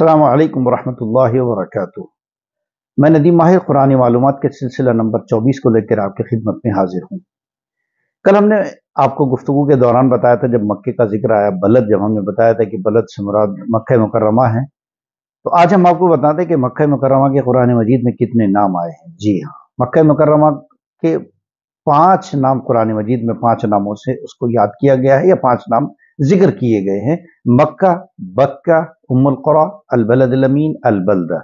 السلام علیکم ورحمۃ اللہ وبرکاتہ۔ میں ندیم ماہر قرآن معلومات کے سلسلہ نمبر 24 کو لے کر آپ کی خدمت میں حاضر ہوں۔ کل ہم نے آپ کو گفتگو کے دوران بتایا تھا، جب مکے کا ذکر آیا، بلد جب ہم نے بتایا تھا کہ بلد سے مراد مکہ مکرمہ ہے، تو آج ہم آپ کو بتاتے ہیں کہ مکہ مکرمہ کے قرآن مجید میں کتنے نام آئے ہیں۔ جی ہاں، مکہ مکرمہ کے 5 نام قرآن مجید میں 5 ناموں سے اس کو یاد کیا گیا ہے، یا 5 نام ذکر کیے گئے ہیں: مکہ، بکہ، ام القری، البلد الامین، البلدہ۔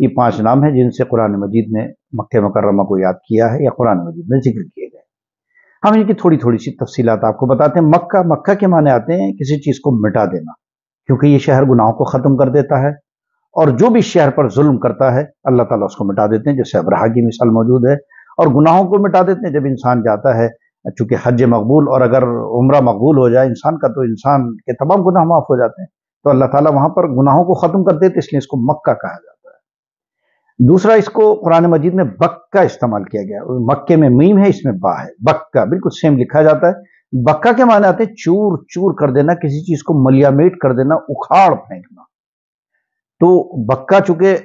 یہ 5 نام ہیں جن سے قرآن مجید نے مکہ مکرمہ کو یاد کیا ہے یا قرآن مجید میں ذکر کیے گئے۔ ہم ان کی تھوڑی تھوڑی سی تفصیلات آپ کو بتاتے ہیں۔ مکہ کے معنی آتے ہیں کسی چیز کو مٹا دینا، کیونکہ یہ شہر گناہوں کو ختم کر دیتا ہے، اور جو بھی شہر پر ظلم کرتا ہے اللہ تعالیٰ اس کو مٹا دیتے ہیں، جیسے ابرہہ کی مثال موجود ہے، اور گناہوں کو مٹا دیتے ہیں جب انسان جاتا ہے۔ چونکہ حج مقبول اور اگر عمرہ مقبول ہو جائے انسان کا، تو انسان کے تمام گناہ معاف ہو جاتے ہیں، تو اللہ تعالیٰ وہاں پر گناہوں کو ختم کر دیتے، اس لیے اس کو مکہ کہا جاتا ہے۔ دوسرا، اس کو قرآن مجید میں بکہ استعمال کیا گیا۔ مکے میں میم ہے، اس میں با ہے، بکہ بالکل سیم لکھا جاتا ہے۔ بکہ کے معنی آتے ہیں چور چور کر دینا، کسی چیز کو ملیامیٹ کر دینا، اکھاڑ پھینکنا۔ تو بکہ چونکہ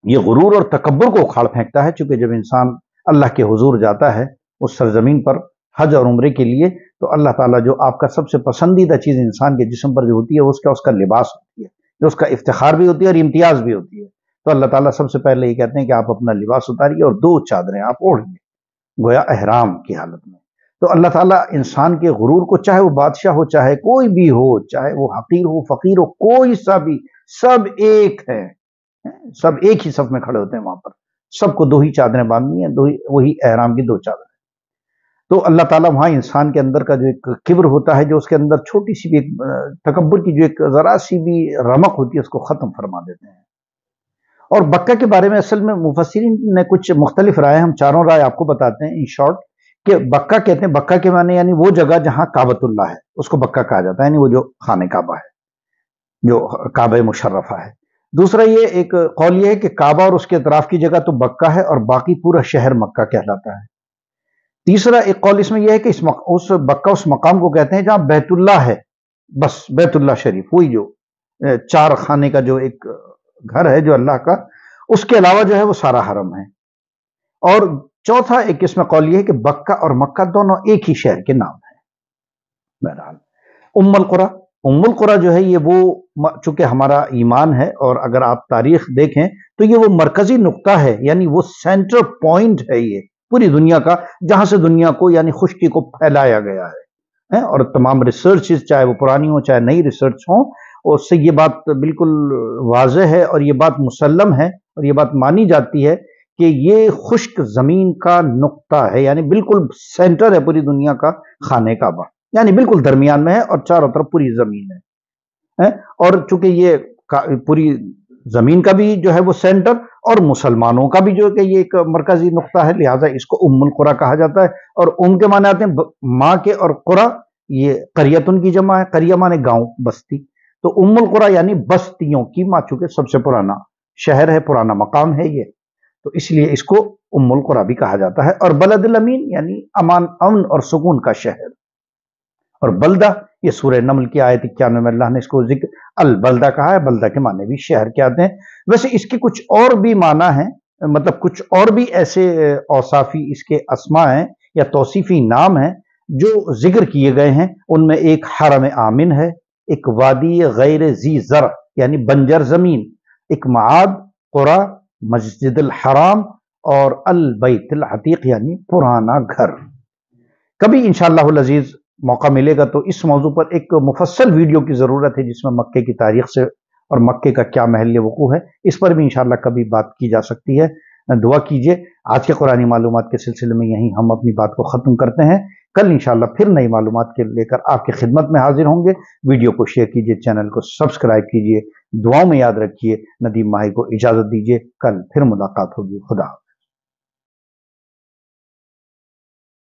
یہ غرور اور تکبر کو اکھاڑ پھینکتا ہے، چونکہ جب انسان اللہ کے حضور جاتا ہے اس سرزمین پر حج اور عمرے کے لیے، تو اللہ تعالیٰ جو آپ کا سب سے پسندیدہ چیز انسان کے جسم پر جو ہوتی ہے اس کا لباس ہوتی ہے، جو اس کا افتخار بھی ہوتی ہے اور امتیاز بھی ہوتی ہے۔ تو اللہ تعالیٰ سب سے پہلے یہ کہتے ہیں کہ آپ اپنا لباس اتاریے اور 2 چادریں آپ اوڑھیے، گویا احرام کی حالت میں۔ تو اللہ تعالیٰ انسان کے غرور کو، چاہے وہ بادشاہ ہو، چاہے کوئی بھی ہو، چاہے وہ حقیر ہو، فقیر ہو، کوئی سا بھی، سب ایک ہے، سب ایک ہی صف میں کھڑے ہوتے ہیں وہاں پر، سب کو 2 ہی چادریں باندھنی ہیں، وہی احرام کی 2 چادریں۔ تو اللہ تعالیٰ وہاں انسان کے اندر کا جو ایک کبر ہوتا ہے، جو اس کے اندر چھوٹی سی بھی ایک تکبر کی جو ایک ذرا سی بھی رمق ہوتی ہے، اس کو ختم فرما دیتے ہیں۔ اور بکہ کے بارے میں اصل میں مفسرین نے کچھ مختلف رائے، ہم چاروں رائے آپ کو بتاتے ہیں ان شارٹ، کہ بکہ کہتے ہیں، بکہ کے معنی یعنی وہ جگہ جہاں کعبۃ اللہ ہے، اس کو بکہ کہا جاتا ہے، یعنی وہ جو خانہ کعبہ ہے، جو کعبہ مشرفہ ہے۔ دوسرا یہ ایک قول یہ ہے کہ کعبہ اور اس کے اطراف کی جگہ تو بکہ ہے، اور باقی پورا شہر مکہ کہلاتا ہے۔ تیسرا ایک قول اس میں یہ ہے کہ اس بکہ اس مقام کو کہتے ہیں جہاں بیت اللہ ہے، بس بیت اللہ شریف، وہی جو 4 خانے کا جو ایک گھر ہے جو اللہ کا، اس کے علاوہ جو ہے وہ سارا حرم ہے۔ اور چوتھا ایک اس میں قول یہ ہے کہ بکہ اور مکہ دونوں ایک ہی شہر کے نام ہیں۔ بہرحال ام القری جو ہے یہ وہ، چونکہ ہمارا ایمان ہے، اور اگر آپ تاریخ دیکھیں تو یہ وہ مرکزی نقطہ ہے، یعنی وہ سینٹر پوائنٹ ہے یہ پوری دنیا کا، جہاں سے دنیا کو یعنی خشکی کو پھیلایا گیا ہے، اور تمام ریسرچز چاہے وہ پرانی ہوں چاہے نئی ریسرچ ہوں، اس سے یہ بات بالکل واضح ہے، اور یہ بات مسلم ہے، اور یہ بات مانی جاتی ہے کہ یہ خشک زمین کا نقطہ ہے، یعنی بالکل سینٹر ہے پوری دنیا کا خانہ کعبہ، یعنی بالکل درمیان میں ہے، اور چاروں طرف پوری زمین ہے۔ اور چونکہ یہ پوری زمین کا بھی جو ہے وہ سینٹر، اور مسلمانوں کا بھی جو ہے کہ یہ ایک مرکزی نقطہ ہے، لہٰذا اس کو ام القری کہا جاتا ہے۔ اور ام کے معنی آتے ہیں ماں کے، اور قری یہ قریتن کی جمع ہے، قریہ معنی گاؤں، بستی، تو ام القری یعنی بستیوں کی ماں، چونکہ سب سے پرانا شہر ہے، پرانا مقام ہے یہ، تو اس لیے اس کو ام القری بھی کہا جاتا ہے۔ اور بلد الامین یعنی امن اور سکون کا شہر۔ اور بلدہ یہ سورہ نمل کی آیت 91 میں اللہ نے اس کو ذکر البلدہ کہا ہے، بلدہ کے معنی بھی شہر کے آتے ہیں۔ ویسے اس کے کچھ اور بھی معنی ہیں، مطلب کچھ اور بھی ایسے اوصافی اس کے اسماء ہیں یا توصیفی نام ہیں جو ذکر کیے گئے ہیں۔ ان میں ایک حرم آمن ہے، ایک وادی غیر ذی زرع یعنی بنجر زمین، ایک معاد، قرى، مسجد الحرام، اور البیت العتیق یعنی پرانا گھر۔ کبھی انشاءاللہ العزیز موقع ملے گا تو اس موضوع پر ایک مفصل ویڈیو کی ضرورت ہے، جس میں مکے کی تاریخ سے اور مکے کا کیا محل وقوع ہے، اس پر بھی انشاءاللہ کبھی بات کی جا سکتی ہے۔ دعا کیجئے۔ آج کے قرآنی معلومات کے سلسلے میں یہیں ہم اپنی بات کو ختم کرتے ہیں۔ کل انشاءاللہ پھر نئی معلومات کے لے کر آپ کی خدمت میں حاضر ہوں گے۔ ویڈیو کو شیئر کیجئے، چینل کو سبسکرائب کیجئے، دعاؤں میں یاد رکھیے۔ ندیم ماہر کو اجازت دیجئے، کل پھر ملاقات ہوگی۔ خدا حافظ۔